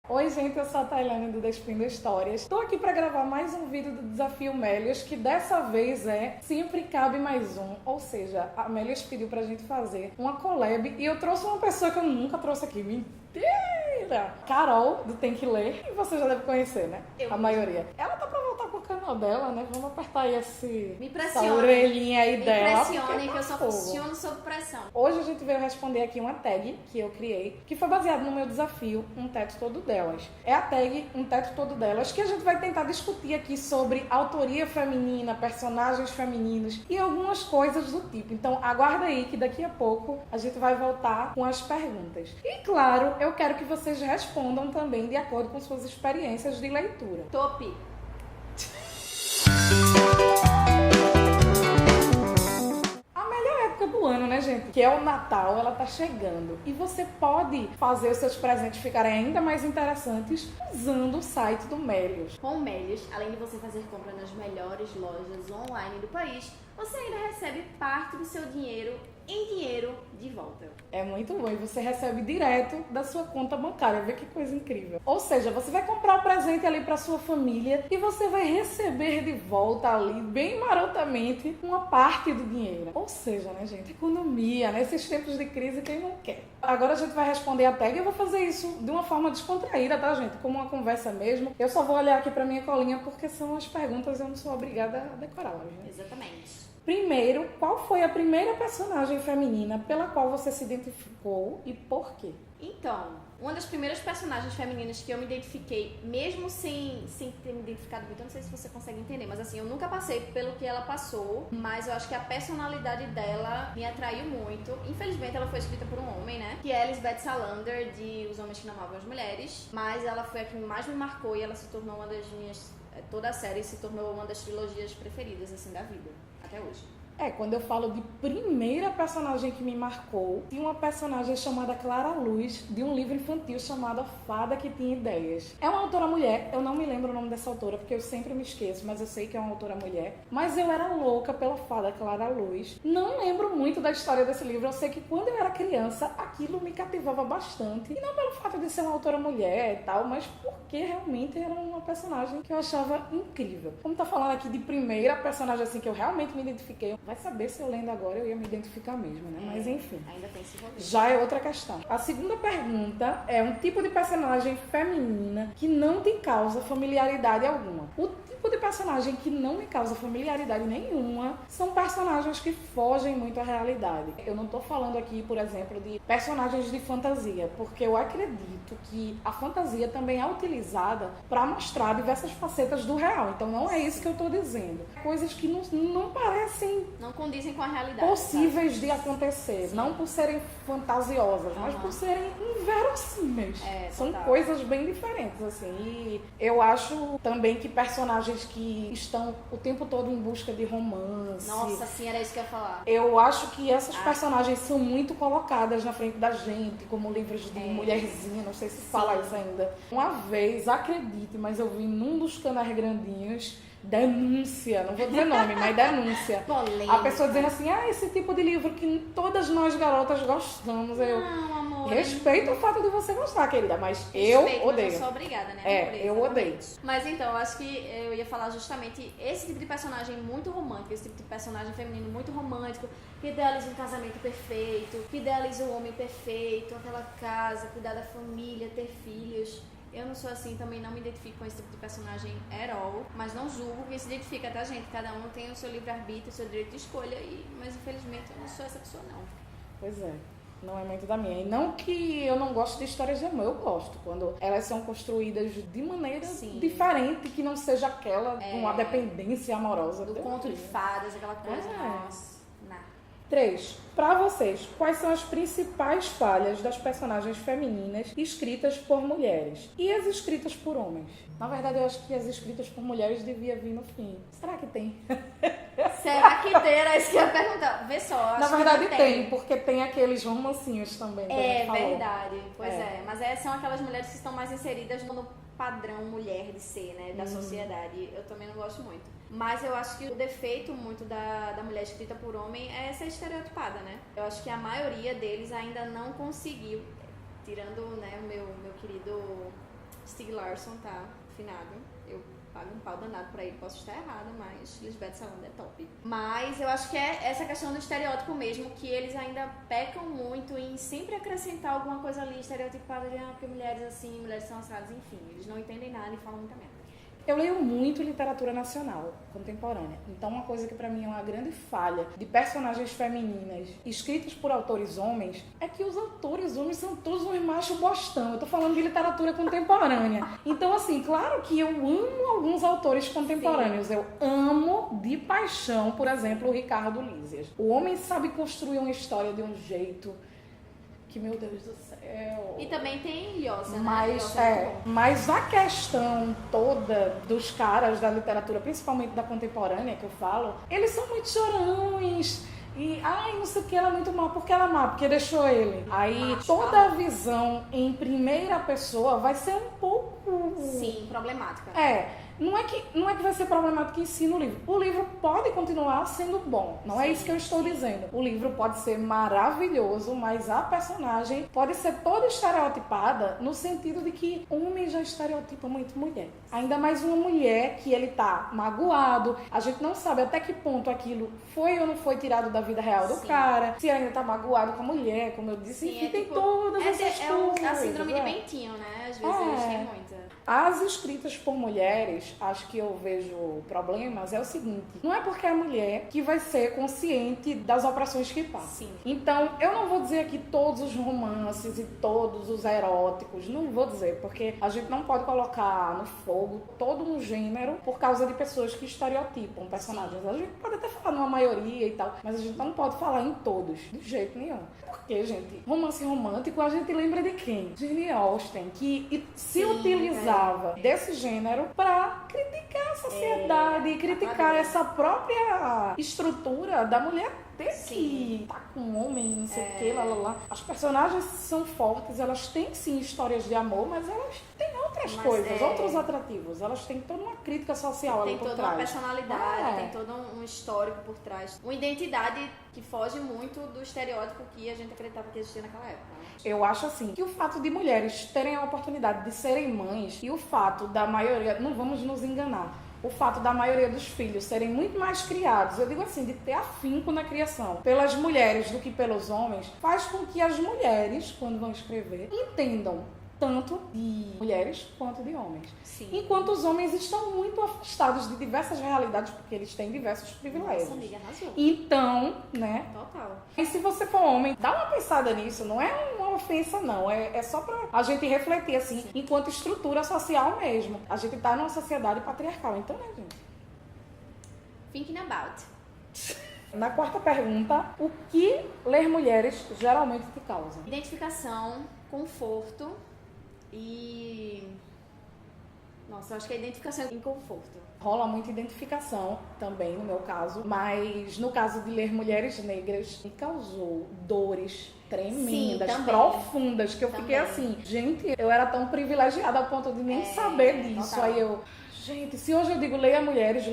Oi, gente, eu sou a Tailândia do Despindo Histórias. Estou aqui para gravar mais um vídeo do Desafio Melios, que dessa vez é Sempre Cabe Mais Um. Ou seja, a Melios pediu pra gente fazer uma collab e eu trouxe uma pessoa que eu nunca trouxe aqui. Mentira! Carol, do Tem Que Ler, e você já deve conhecer, né? A maioria. Ela tá pra voltar com o canal dela, né? Vamos apertar aí essa orelhinha aí dela. Me impressione que eu só funciono sob pressão. Hoje a gente veio responder aqui uma tag que eu criei, que foi baseado no meu desafio, Um Teto Todo Delas. É a tag Um Teto Todo Delas, que a gente vai tentar discutir aqui sobre autoria feminina, personagens femininos e algumas coisas do tipo. Então aguarda aí que daqui a pouco a gente vai voltar com as perguntas. E claro, eu quero que vocês respondam também de acordo com suas experiências de leitura. Top! Do ano, né, gente? Que é o Natal, ela tá chegando. E você pode fazer os seus presentes ficarem ainda mais interessantes usando o site do Melios. Com o Melios, além de você fazer compra nas melhores lojas online do país, você ainda recebe parte do seu dinheiro em dinheiro de volta. É muito bom. E você recebe direto da sua conta bancária. Vê que coisa incrível. Ou seja, você vai comprar o presente ali para sua família e você vai receber de volta ali, bem marotamente, uma parte do dinheiro. Ou seja, né, gente? Economia. Nesses tempos de crise, quem não quer? Agora a gente vai responder a tag e eu vou fazer isso de uma forma descontraída, tá, gente? Como uma conversa mesmo. Eu só vou olhar aqui pra minha colinha porque são as perguntas e eu não sou obrigada a decorá-las, né? Exatamente. Primeiro, qual foi a primeira personagem feminina pela qual você se identificou e por quê? Então, uma das primeiras personagens femininas que eu me identifiquei, mesmo sem ter me identificado muito, eu não sei se você consegue entender, mas assim, eu nunca passei pelo que ela passou, mas eu acho que a personalidade dela me atraiu muito. Infelizmente, ela foi escrita por um homem, né? Que é Elizabeth Salander, de Os Homens que Não Amavam as Mulheres, mas ela foi a que mais me marcou e ela se tornou uma das minhas... Toda a série se tornou uma das trilogias preferidas, assim, da vida. Até hoje. Quando eu falo de primeira personagem que me marcou, tinha uma personagem chamada Clara Luz, de um livro infantil chamado A Fada que Tinha Ideias. É uma autora mulher, eu não me lembro o nome dessa autora, porque eu sempre me esqueço, mas eu sei que é uma autora mulher. Mas eu era louca pela fada Clara Luz. Não lembro muito da história desse livro, eu sei que quando eu era criança, aquilo me cativava bastante. E não pelo fato de ser uma autora mulher e tal, mas porque realmente era uma personagem que eu achava incrível. Como tá falando aqui de primeira personagem assim que eu realmente me identifiquei, vai saber se eu lendo agora eu ia me identificar mesmo, né? Mas enfim. Ainda tem esse rolê. Já é outra questão. A segunda pergunta é um tipo de personagem feminina que não te causa familiaridade alguma. O tipo de personagem que não me causa familiaridade nenhuma são personagens que fogem muito à realidade. Eu não tô falando aqui, por exemplo, de personagens de fantasia, porque eu acredito que a fantasia também é utilizada para mostrar diversas facetas do real. Então não é isso que eu tô dizendo. Coisas que não parecem... Não condizem com a realidade. Possíveis sabe? de acontecer. Sim. Não por serem fantasiosas, mas por serem inverossímeis. São coisas bem diferentes, assim. E eu acho também que personagens que estão o tempo todo em busca de romance... Nossa, sim, era isso que eu ia falar. Eu acho que essas personagens são muito colocadas na frente da gente, como livros de mulherzinha, não sei se fala isso ainda. Uma vez, acredite, mas eu vi num dos canais grandinhos... Denúncia, não vou dizer nome, mas denúncia. Polêmica. A pessoa dizendo assim, esse tipo de livro que todas nós garotas gostamos. Não, amor. Respeito o fato de você gostar, querida, mas Respeito, eu odeio. Mas eu sou obrigada, né? Eu odeio. Mas então, eu acho que eu ia falar justamente esse tipo de personagem muito romântico, esse tipo de personagem feminino muito romântico, que idealiza um casamento perfeito, que idealiza um homem perfeito, aquela casa, cuidar da família, ter filhos. Eu não sou assim, também não me identifico com esse tipo de personagem at all, mas não julgo quem se identifica, tá, gente? Cada um tem o seu livre-arbítrio, o seu direito de escolha, mas infelizmente eu não sou essa pessoa, não. Pois é, não é muito da minha. E não que eu não gosto de histórias de amor, eu gosto. Quando elas são construídas de maneira diferente, que não seja aquela com uma dependência amorosa. Do conto de fadas, aquela coisa. Nossa, 3. Para vocês, quais são as principais falhas das personagens femininas escritas por mulheres? E as escritas por homens? Na verdade, eu acho que as escritas por mulheres devia vir no fim. Será que tem? Será que tem? Era isso que eu ia perguntar. Vê só, acho Na verdade que tem, porque tem aqueles romancinhos também. É verdade, pois mas são aquelas mulheres que estão mais inseridas no padrão mulher de ser, né, da sociedade. Eu também não gosto muito. Mas eu acho que o defeito muito da mulher escrita por homem é essa estereotipada, né? Eu acho que a maioria deles ainda não conseguiu, tirando, né, o meu querido Stieg Larsson tá afinado. Eu pago um pau danado pra ele, posso estar errada, mas Lisbeth Salander é top. Mas eu acho que é essa questão do estereótipo mesmo, que eles ainda pecam muito em sempre acrescentar alguma coisa ali estereotipada de porque mulheres assim, mulheres são assadas, enfim. Eles não entendem nada e falam muita merda. Eu leio muito literatura nacional, contemporânea. Então, uma coisa que pra mim é uma grande falha de personagens femininas escritas por autores homens é que os autores homens são todos uns machos bostão. Eu tô falando de literatura contemporânea. Então, assim, claro que eu amo alguns autores contemporâneos. Sim. Eu amo de paixão, por exemplo, o Ricardo Lísias. O homem sabe construir uma história de um jeito que, meu Deus do céu... E também tem Yossa, mas, né? Mas a questão toda dos caras da literatura, principalmente da contemporânea, que eu falo, eles são muito chorões. E, não sei o que, ela é muito má. Por que ela é má? Porque deixou ele. Aí, toda a visão em primeira pessoa vai ser um pouco... Sim, problemática. Não é que vai ser problemático em si no livro. O livro pode continuar sendo bom. Não é isso que eu estou dizendo. O livro pode ser maravilhoso, mas a personagem pode ser toda estereotipada no sentido de que homem já estereotipa muito mulher. Ainda mais uma mulher que ele tá magoado. A gente não sabe até que ponto aquilo foi ou não foi tirado da vida real do cara. Se ainda tá magoado com a mulher, como eu disse. Sim, tem todas essas coisas. É a síndrome de Bentinho, né? Às vezes eles têm muita. As escritas por mulheres, acho que eu vejo problemas, é o seguinte: não é porque é mulher que vai ser consciente das opressões que passa. Sim. Então, eu não vou dizer aqui todos os romances e todos os eróticos, não vou dizer, porque a gente não pode colocar no fogo todo um gênero por causa de pessoas que estereotipam personagens. A gente pode até falar numa maioria e tal, mas a gente não pode falar em todos, de jeito nenhum. Porque, gente, romance romântico, a gente lembra de quem? Jane Austen, que se utilizava desse gênero para criticar a sociedade e criticar essa própria estrutura da mulher ter que tá com um homem, não sei o que, lá. As personagens são fortes, elas têm sim histórias de amor, mas elas têm outras coisas, outros atrativos. Elas têm toda uma crítica social ali por trás. Tem toda uma personalidade, tem todo um histórico por trás. Uma identidade que foge muito do estereótipo que a gente acreditava que existia naquela época. Eu acho assim, que o fato de mulheres terem a oportunidade de serem mães e o fato da maioria, não vamos nos enganar, o fato da maioria dos filhos serem muito mais criados, eu digo assim, de ter afinco na criação pelas mulheres do que pelos homens, faz com que as mulheres, quando vão escrever, entendam tanto de mulheres quanto de homens. Sim. Enquanto os homens estão muito afastados de diversas realidades, porque eles têm diversos privilégios. Nossa, amiga, arrasou. Então, né? Total. E se você for homem, dá uma pensada nisso. Não é uma ofensa, não. É só pra a gente refletir, assim, enquanto estrutura social mesmo. A gente tá numa sociedade patriarcal. Então, né, gente? Thinking about. Na quarta pergunta, o que ler mulheres geralmente te causa? Identificação, conforto e... Nossa, eu acho que é identificação e conforto. Rola muita identificação também, no meu caso, mas no caso de ler mulheres negras, me causou dores tremendas, profundas, que eu fiquei assim, gente, eu era tão privilegiada ao ponto de nem saber disso. Total. Aí eu, gente, se hoje eu digo leiam mulheres,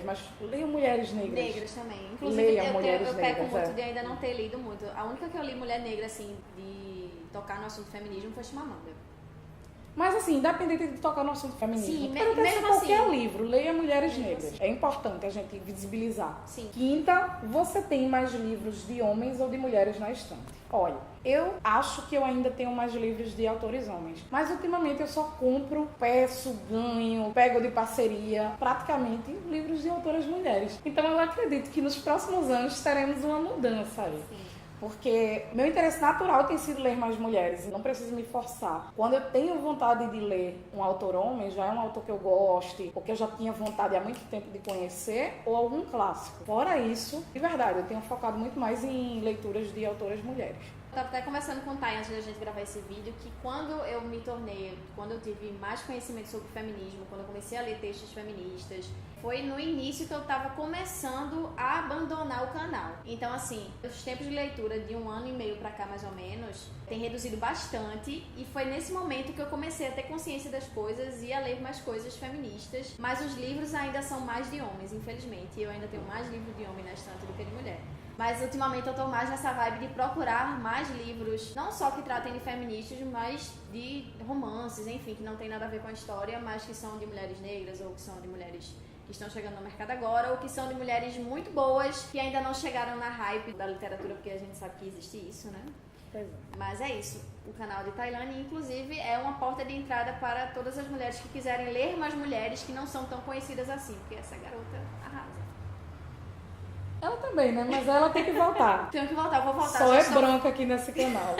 mas leiam mulheres negras. Negras também. Inclusive, eu peco muito de ainda não ter lido muito. A única que eu li mulher negra, assim, de tocar no assunto feminismo foi Chimamanda. Mas assim, independente de tocar no assunto feminismo, sim, mesmo qualquer livro, leia Mulheres Negras. É importante a gente visibilizar. Sim. Quinta, você tem mais livros de homens ou de mulheres na estante? Olha, eu acho que eu ainda tenho mais livros de autores homens, mas ultimamente eu só compro, peço, ganho, pego de parceria, praticamente livros de autoras mulheres. Então eu acredito que nos próximos anos teremos uma mudança aí. Sim. Porque meu interesse natural tem sido ler mais mulheres, não preciso me forçar. Quando eu tenho vontade de ler um autor homem, já é um autor que eu goste, ou que eu já tinha vontade há muito tempo de conhecer, ou algum clássico. Fora isso, de verdade, eu tenho focado muito mais em leituras de autoras mulheres. Eu tava até conversando com o Thay antes da gente gravar esse vídeo, que quando eu tive mais conhecimento sobre feminismo, quando eu comecei a ler textos feministas, foi no início que eu tava começando a abandonar o canal. Então, assim, os tempos de leitura de 1 ano e meio pra cá, mais ou menos, tem reduzido bastante, e foi nesse momento que eu comecei a ter consciência das coisas e a ler mais coisas feministas, mas os livros ainda são mais de homens, infelizmente, e eu ainda tenho mais livro de homem na estante do que de mulher. Mas ultimamente eu tô mais nessa vibe de procurar mais livros, não só que tratem de feministas, mas de romances, enfim, que não tem nada a ver com a história, mas que são de mulheres negras ou que são de mulheres que estão chegando no mercado agora, ou que são de mulheres muito boas que ainda não chegaram na hype da literatura, porque a gente sabe que existe isso, né? Pois é. Mas é isso. O canal de Tailane, inclusive, é uma porta de entrada para todas as mulheres que quiserem ler mais mulheres que não são tão conhecidas assim, porque essa garota arrasa. Ela também, né? Mas ela tem que voltar. Tenho que voltar, vou voltar. Só é branca aqui nesse canal.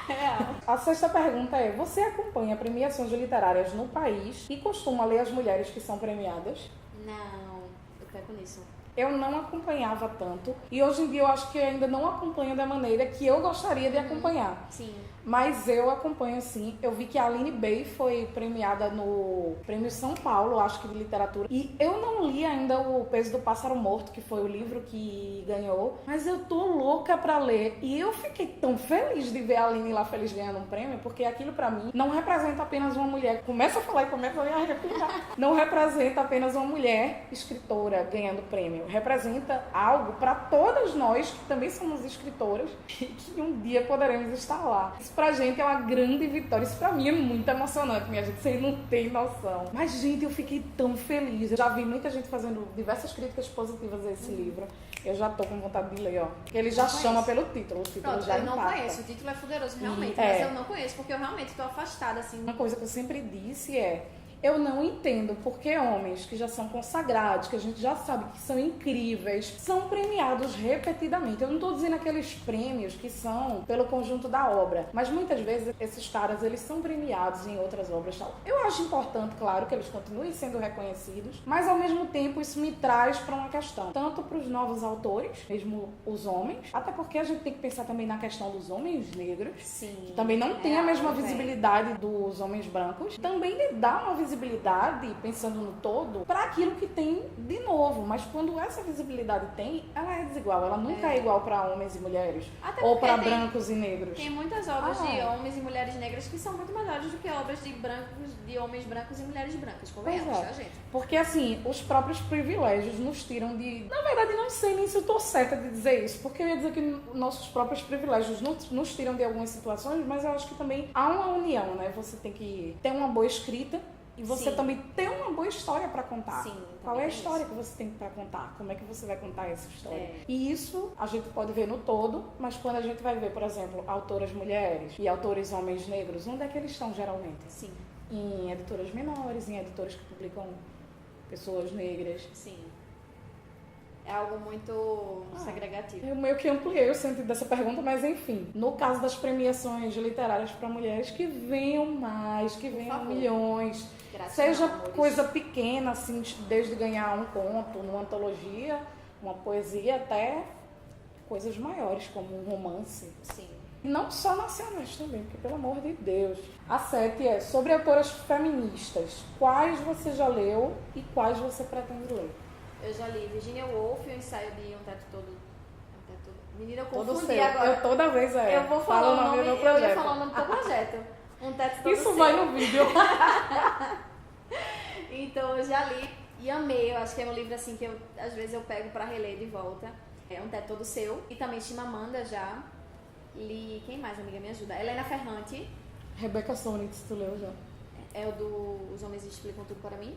Real. A sexta pergunta é: você acompanha premiações literárias no país e costuma ler as mulheres que são premiadas? Não, eu pego nisso. Eu não acompanhava tanto e hoje em dia eu acho que eu ainda não acompanho da maneira que eu gostaria de acompanhar. Sim. Mas eu acompanho sim. Eu vi que a Aline Bay foi premiada no Prêmio São Paulo, acho que de literatura. E eu não li ainda O Peso do Pássaro Morto, que foi o livro que ganhou. Mas eu tô louca pra ler. E eu fiquei tão feliz de ver a Aline lá feliz ganhando um prêmio, porque aquilo pra mim não representa apenas uma mulher. Começa a falar e começa a me arrepiar. Não representa apenas uma mulher escritora ganhando prêmio. Representa algo pra todas nós que também somos escritoras e que um dia poderemos estar lá. Isso pra gente é uma grande vitória. Isso pra mim é muito emocionante, minha gente. Vocês não têm noção. Mas, gente, eu fiquei tão feliz. Eu já vi muita gente fazendo diversas críticas positivas a esse livro. Eu já tô com vontade de ler, ó. Porque ele já chama pelo título. O título Pronto, já eu não impacta. conheço. O título é poderoso, realmente. E, mas eu não conheço, porque eu realmente tô afastada, assim. Uma coisa que eu sempre disse é: eu não entendo porque homens que já são consagrados, que a gente já sabe que são incríveis, são premiados repetidamente. Eu não estou dizendo aqueles prêmios que são pelo conjunto da obra, mas muitas vezes esses caras, eles são premiados em outras obras. Tal. Eu acho importante, claro, que eles continuem sendo reconhecidos, mas ao mesmo tempo isso me traz para uma questão, tanto para os novos autores, mesmo os homens, até porque a gente tem que pensar também na questão dos homens negros, Sim. que também não tem a mesma velho. visibilidade dos homens brancos, também lhe dá uma visibilidade, pensando no todo, para aquilo que tem de novo. Mas quando essa visibilidade tem, ela é desigual. Ela nunca é igual para homens e mulheres. Até Ou porque para tem- brancos e negros. Tem muitas obras de homens e mulheres negras que são muito melhores do que obras de homens brancos e mulheres brancas. Convenhamos, Pois é. tá, gente? Porque assim, os próprios privilégios nos tiram de... Na verdade, não sei nem se eu tô certa de dizer isso, porque eu ia dizer que nossos próprios privilégios nos tiram de algumas situações, mas eu acho que também há uma união, né? Você tem que ter uma boa escrita, e você Sim. também tem uma boa história para contar. Sim, Qual é a também tem história que você tem para contar? Como é que você vai contar essa história? É. E isso a gente pode ver no todo, mas quando a gente vai ver, por exemplo, autoras mulheres e autores homens negros, onde é que eles estão geralmente? Sim, Em editoras menores, em editoras que publicam pessoas negras. sim. É algo muito segregativo. Eu meio que ampliei o sentido dessa pergunta, mas enfim. No caso das premiações literárias para mulheres, que venham mais, que venham favor. milhões. Gratidão, Seja amores. coisa pequena, assim, desde ganhar um conto, uma antologia, uma poesia, até coisas maiores, como um romance. Sim. E não só nacionais também, porque pelo amor de Deus. A 7 é sobre autoras feministas. Quais você já leu e quais você pretende ler? Eu já li Virginia Woolf e o ensaio de Um Teto Todo... Menina, eu Todo confundi seu. agora. Eu toda vez Eu vou falo falar o nome, do meu eu ia projeto. falar o nome do teu projeto. Um Teto Todo Isso Seu. vai no vídeo. Então eu já li e amei. Eu acho que é um livro assim que eu às vezes eu pego pra reler de volta. É Um Teto Todo Seu. E também Chimamanda já. Li. Quem mais, amiga? Me ajuda. Helena Ferrante. Rebeca Sonitz, tu leu já? É o do Os Homens Explicam Tudo Para Mim.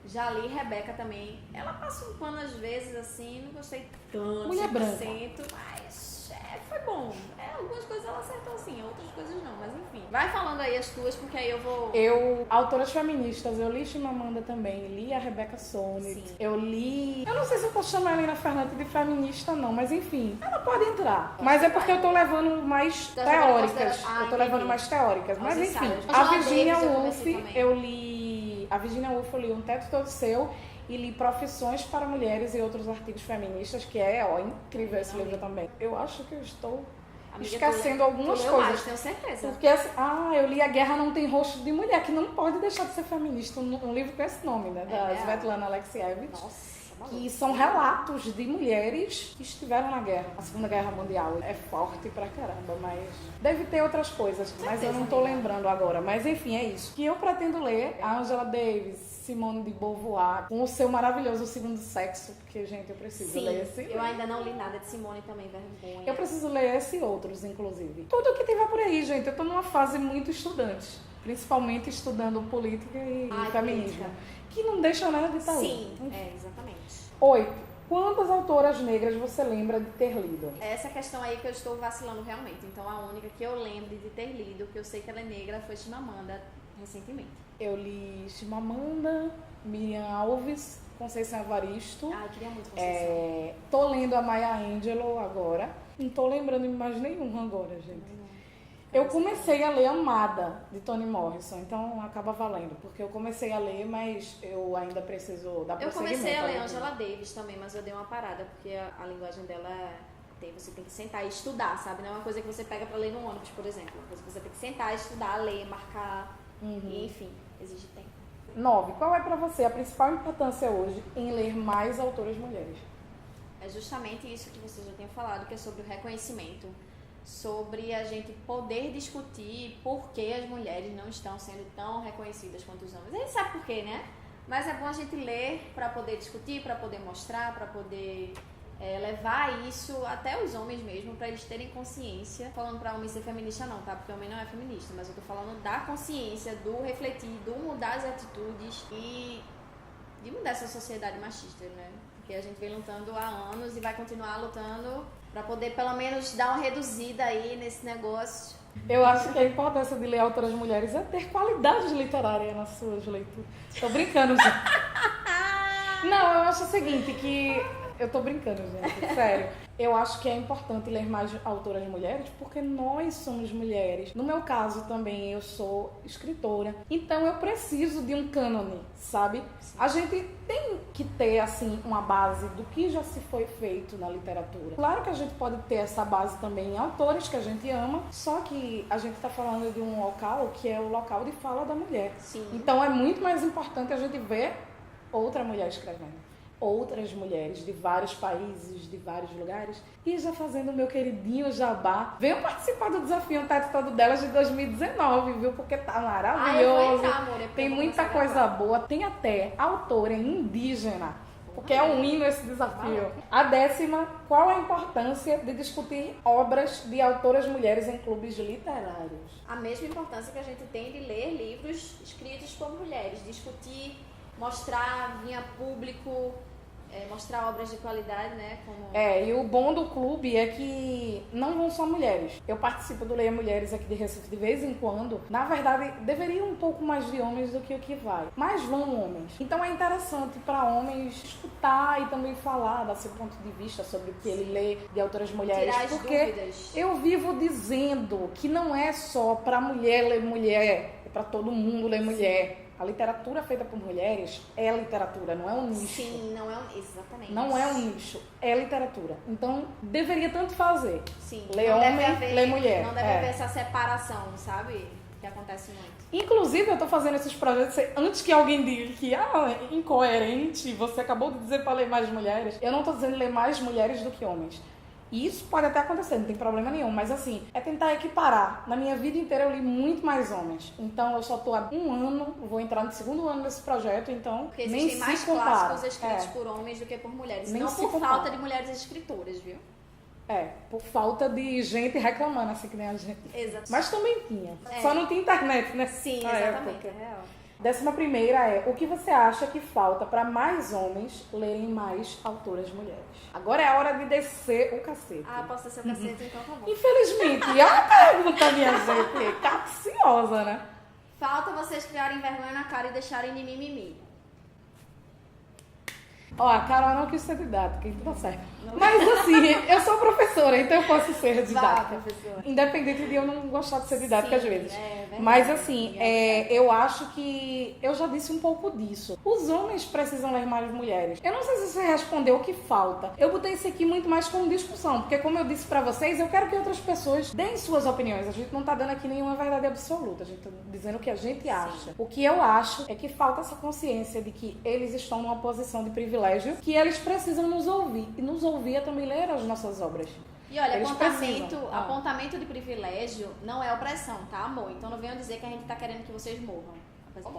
Já li Rebeca também. Ela passa um pano às vezes assim, não gostei tanto. Mulher branca. 100%, mas foi bom. Algumas coisas ela acertou sim, outras coisas não, mas enfim. Vai falando aí as tuas, porque aí eu vou. Autoras feministas, eu li Chimamanda também, li a Rebeca Sonitz, Sim. eu li... Eu não sei se eu posso chamar a Helena Ferrante de feminista não, mas enfim, ela pode entrar. Mas é porque eu tô levando mais Tá levando em teóricas, consideração- eu tô entendi. levando mais teóricas, mas Aos enfim. ensaios. A Angela Virginia Davis eu Woolf, comecei também. eu li... A Virginia Woolf eu li Um Teto Todo Seu e li Profissões para Mulheres e Outros Artigos Feministas, que é, incrível esse livro também. Eu acho que eu estou... Amiga, esquecendo tu algumas leu coisas. mais, tenho certeza. Porque assim, eu li A Guerra Não Tem Rosto de Mulher, que não pode deixar de ser feminista, um livro com esse nome, né? Da É real. Svetlana Alexievich. Nossa, que são relatos de mulheres que estiveram na guerra, a Segunda Guerra Mundial. É forte pra caramba, mas deve ter outras coisas, mas eu não tô lembrando agora. Mas enfim, é isso. Que eu pretendo ler a Angela Davis, Simone de Beauvoir, com o seu maravilhoso Segundo Sexo, porque, gente, eu preciso ler esse. Eu ainda não li nada de Simone também, vergonha. Eu preciso ler esse e outros, inclusive. Tudo que tiver por aí, gente. Eu tô numa fase muito estudante, principalmente estudando política e feminismo. Que não deixa nada de estar Sim, exatamente. 8. Quantas autoras negras você lembra de ter lido? Essa questão aí que eu estou vacilando realmente. Então, a única que eu lembro de ter lido, que eu sei que ela é negra, foi Chimamanda, recentemente. Eu li Chimamanda, Miriam Alves, Conceição Evaristo. Eu queria muito Conceição. Tô lendo a Maya Angelou agora. Não tô lembrando de mais nenhum agora, gente. Eu comecei a ler Amada, de Toni Morrison, então acaba valendo, porque eu comecei a ler, mas eu ainda preciso dar prosseguimento. Eu comecei a ler Angela Davis também, mas eu dei uma parada, porque a linguagem dela você tem que sentar e estudar, sabe? Não é uma coisa que você pega pra ler no ônibus, por exemplo. É uma coisa que você tem que sentar, estudar, ler, marcar, e, enfim, exige tempo. 9. Qual é pra você a principal importância hoje em ler mais autoras mulheres? É justamente isso que você já tem falado, que é sobre o reconhecimento, sobre a gente poder discutir por que as mulheres não estão sendo tão reconhecidas quanto os homens. A gente sabe por quê, né? Mas é bom a gente ler para poder discutir, para poder mostrar, para poder levar isso até os homens mesmo, para eles terem consciência. Falando para homem ser feminista não, tá? Porque o homem não é feminista, mas eu tô falando da consciência, do refletir, do mudar as atitudes e de mudar essa sociedade machista, né? Porque a gente vem lutando há anos e vai continuar lutando para poder pelo menos dar uma reduzida aí nesse negócio. Eu acho que a importância de ler autoras mulheres é ter qualidade literária nas suas leituras. Tô brincando, gente. Não, eu acho o seguinte, que... Eu tô brincando, gente, sério. Eu acho que é importante ler mais autoras mulheres porque nós somos mulheres. No meu caso também, eu sou escritora. Então eu preciso de um cânone, sabe? Sim. A gente tem que ter, assim, uma base do que já se foi feito na literatura. Claro que a gente pode ter essa base também em autores que a gente ama, só que a gente tá falando de um local que é o local de fala da mulher. Sim. Então é muito mais importante a gente ver outra mulher escrevendo. Outras mulheres de vários países, de vários lugares. E já fazendo o meu queridinho jabá, venham participar do desafio Teto Todo Delas de 2019, viu? Porque tá maravilhoso. Eu vou entrar, amor, tem muita coisa boa. Tem até autora indígena, porque é um hino esse desafio. A 10ª, qual a importância de discutir obras de autoras mulheres em clubes literários? A mesma importância que a gente tem de ler livros escritos por mulheres, discutir, mostrar, vir a público, mostrar obras de qualidade, né? E o bom do clube é que não vão só mulheres. Eu participo do Leia Mulheres aqui de Recife de vez em quando. Na verdade, deveria um pouco mais de homens do que o que vai. Mas vão homens. Então é interessante para homens escutar e também falar, dar seu ponto de vista sobre o que ele lê de autoras mulheres. Tirar as porque dúvidas. Eu vivo dizendo que não é só para mulher ler mulher, é para todo mundo ler mulher. A literatura feita por mulheres é literatura, não é um nicho. Sim, não é um... Exatamente. Não é um nicho, é literatura. Então, deveria tanto fazer. Sim. Lê homem, lê mulher. Não deve haver essa separação, sabe? Que acontece muito. Inclusive, eu tô fazendo esses projetos antes que alguém diga que é incoerente, você acabou de dizer para ler mais mulheres. Eu não tô dizendo ler mais mulheres do que homens. E isso pode até acontecer, não tem problema nenhum, mas assim, é tentar equiparar. Na minha vida inteira eu li muito mais homens, então eu só tô há um ano, vou entrar no 2º ano desse projeto, então porque nem existem mais clássicos escritos por homens do que por mulheres, nem não se por compara. falta de mulheres escritoras, viu? Por falta de gente reclamando, assim que nem a gente. Exato. Mas também tinha, só não tinha internet, né? Sim, exatamente, é real. 11ª é, o que você acha que falta para mais homens lerem mais autoras mulheres? Agora é a hora de descer o cacete. Posso descer o cacete, então tá bom. Infelizmente, é uma pergunta, minha gente, capciosa, né? Falta vocês criarem vergonha na cara e deixarem de mimimi. Ó, a Carol não quis ser didática, então tá certo. Mas assim, eu sou professora, então eu posso ser didática. Professora. Independente de eu não gostar de ser didática às vezes. Verdade. Mas assim, eu acho que eu já disse um pouco disso. Os homens precisam ler mais mulheres. Eu não sei se você respondeu o que falta. Eu botei isso aqui muito mais como discussão, porque como eu disse pra vocês, eu quero que outras pessoas deem suas opiniões. A gente não tá dando aqui nenhuma verdade absoluta, a gente tá dizendo o que a gente acha. O que eu acho é que falta essa consciência de que eles estão numa posição de privilégio privilégio, que eles precisam nos ouvir. E nos ouvir é também ler as nossas obras. E olha, Eles precisam. apontamento de privilégio não é opressão, tá, amor? Então não venham dizer que a gente tá querendo que vocês morram.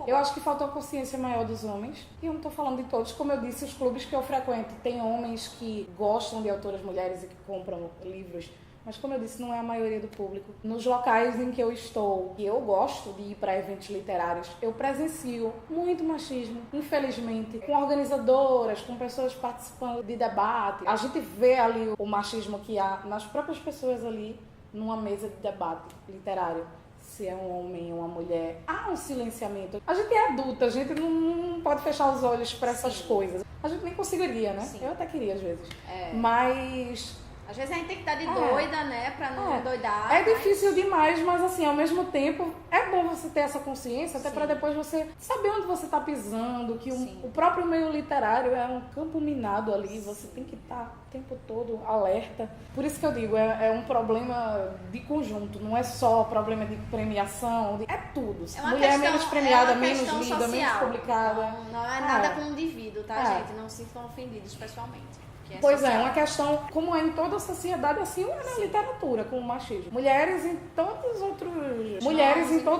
Eu acho que faltou a consciência maior dos homens. E eu não tô falando de todos. Como eu disse, os clubes que eu frequento, tem homens que gostam de autoras mulheres e que compram livros. Mas como eu disse, não é a maioria do público. Nos locais em que eu estou, e eu gosto de ir para eventos literários, eu presencio muito machismo, infelizmente, com organizadoras, com pessoas participando de debate. A gente vê ali o machismo que há nas próprias pessoas ali, numa mesa de debate literário. Se é um homem ou uma mulher, há um silenciamento. A gente é adulta, a gente não pode fechar os olhos para essas coisas. A gente nem conseguiria, né? Sim. Eu até queria às vezes. Mas... Às vezes a gente tem que estar de doida, né? Pra não endoidar. É difícil demais, mas assim, ao mesmo tempo, é bom você ter essa consciência, até pra depois você saber onde você tá pisando, que o próprio meio literário é um campo minado ali, você tem que estar o tempo todo alerta. Por isso que eu digo, é um problema de conjunto, não é só problema de premiação, é tudo. Mulher menos premiada, menos lida, menos publicada. Não é nada com o indivíduo, tá, gente? Não se sintam ofendidos pessoalmente. Pois é, uma questão, como é em toda a sociedade, assim é na literatura, com o machismo. Mulheres em todos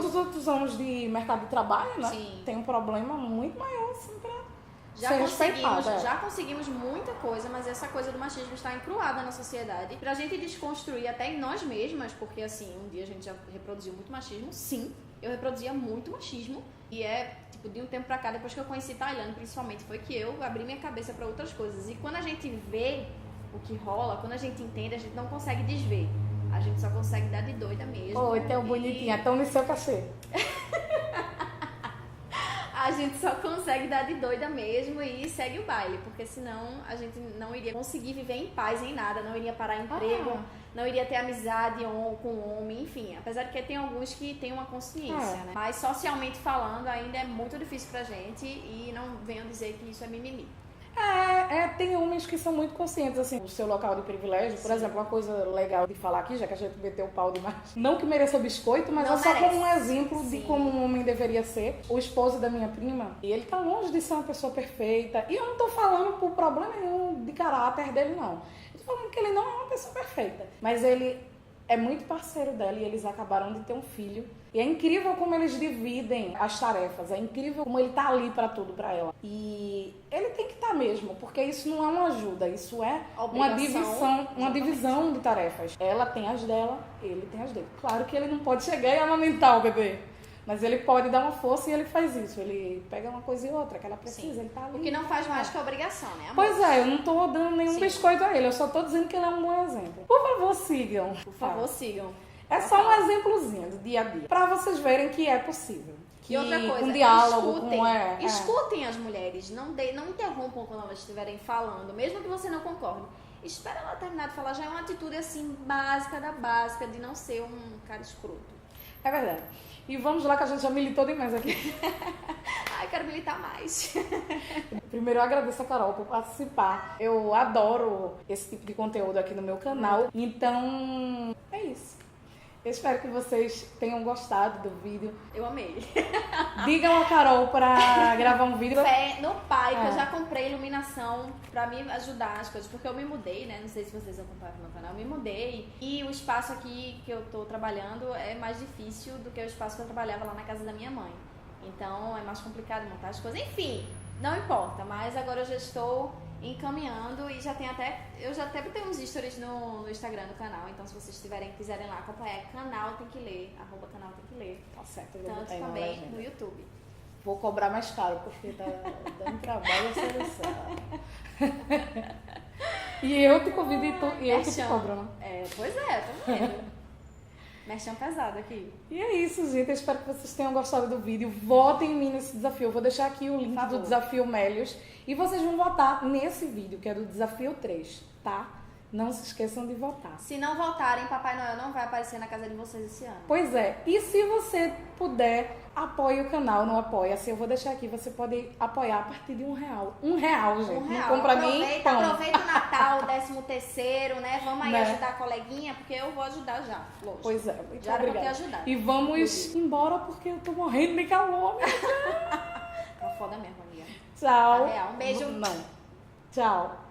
os outros anos de mercado de trabalho, né? Sim. Tem um problema muito maior, assim, pra já conseguimos muita coisa, mas essa coisa do machismo está encruada na sociedade. Pra gente desconstruir até em nós mesmas, porque assim, um dia a gente já reproduziu muito machismo, sim, eu reproduzia muito machismo. E de um tempo pra cá, depois que eu conheci Tailândia, principalmente, foi que eu abri minha cabeça pra outras coisas. E quando a gente vê o que rola, quando a gente entende, a gente não consegue desver. A gente só consegue dar de doida mesmo. Oi, tão bonitinha, tão no seu cachê. A gente só consegue dar de doida mesmo e segue o baile, porque senão a gente não iria conseguir viver em paz em nada, não iria parar emprego, não iria ter amizade com o homem, enfim. Apesar de que tem alguns que têm uma consciência, né? Mas socialmente falando ainda é muito difícil pra gente e não venham dizer que isso é mimimi. Tem homens que são muito conscientes, assim, do seu local de privilégio. Por exemplo, uma coisa legal de falar aqui, já que a gente meteu o pau demais. Não que mereça biscoito, mas é só como um exemplo de como um homem deveria ser. O esposo da minha prima, e ele tá longe de ser uma pessoa perfeita. E eu não tô falando por problema nenhum de caráter dele, não. Eu tô falando que ele não é uma pessoa perfeita. Mas ele é muito parceiro dela e eles acabaram de ter um filho. E é incrível como eles dividem as tarefas, é incrível como ele tá ali pra tudo pra ela. E ele tem que estar mesmo, porque isso não é uma ajuda, isso é uma divisão de tarefas. Ela tem as dela, ele tem as dele. Claro que ele não pode chegar e amamentar o bebê, mas ele pode dar uma força e ele faz isso. Ele pega uma coisa e outra que ela precisa, ele tá ali. O que não faz mais que a obrigação, né, amor? Pois é, eu não tô dando nenhum biscoito a ele, eu só tô dizendo que ele é um bom exemplo. Por favor, sigam. Por favor, sigam. É só um exemplozinho do dia a dia, pra vocês verem que é possível. E outra coisa, com diálogo, escutem as mulheres, não interrompam quando elas estiverem falando, mesmo que você não concorde. Espera ela terminar de falar, já é uma atitude assim, básica da básica, de não ser um cara escroto. É verdade. E vamos lá que a gente já militou demais aqui. Ai, quero militar mais. Primeiro eu agradeço a Carol por participar. Eu adoro esse tipo de conteúdo aqui no meu canal. Então, é isso. Eu espero que vocês tenham gostado do vídeo. Eu amei. Digam a Carol pra gravar um vídeo. Fé no pai, que eu já comprei iluminação pra me ajudar as coisas. Porque eu me mudei, né? Não sei se vocês acompanham no meu canal. Eu me mudei. E o espaço aqui que eu tô trabalhando é mais difícil do que o espaço que eu trabalhava lá na casa da minha mãe. Então é mais complicado montar as coisas. Enfim, não importa. Mas agora eu já estou encaminhando e eu já até botei uns stories no Instagram do canal, então se vocês quiserem lá acompanhar, canal tem que ler, @canal tem que ler, tá certo, tanto também no YouTube. Vou cobrar mais caro porque tá dando trabalho a seleção. E eu te convido e eu que te cobro, né? Pois é, tô vendo. Merchan pesado aqui. E é isso, gente. Eu espero que vocês tenham gostado do vídeo. Votem em mim nesse desafio. Eu vou deixar aqui o link do Desafio Mélios. E vocês vão votar nesse vídeo, que é do Desafio 3, tá? Não se esqueçam de votar. Se não votarem, Papai Noel não vai aparecer na casa de vocês esse ano. Pois é. E se você puder, apoie o canal no Apoia-se. Eu vou deixar aqui. Você pode apoiar a partir de R$1. R$1, gente. R$1. Não compra nem pão. Aproveita o Natal, o 13º, né? Vamos aí ajudar a coleguinha, porque eu vou ajudar já. Lógico. Pois é. Muito já obrigada. era pra ter ajudado. E vamos embora, porque eu tô morrendo de calor. Tá foda mesmo, amiga. Tchau. Tá real. Um beijo. Não. Tchau!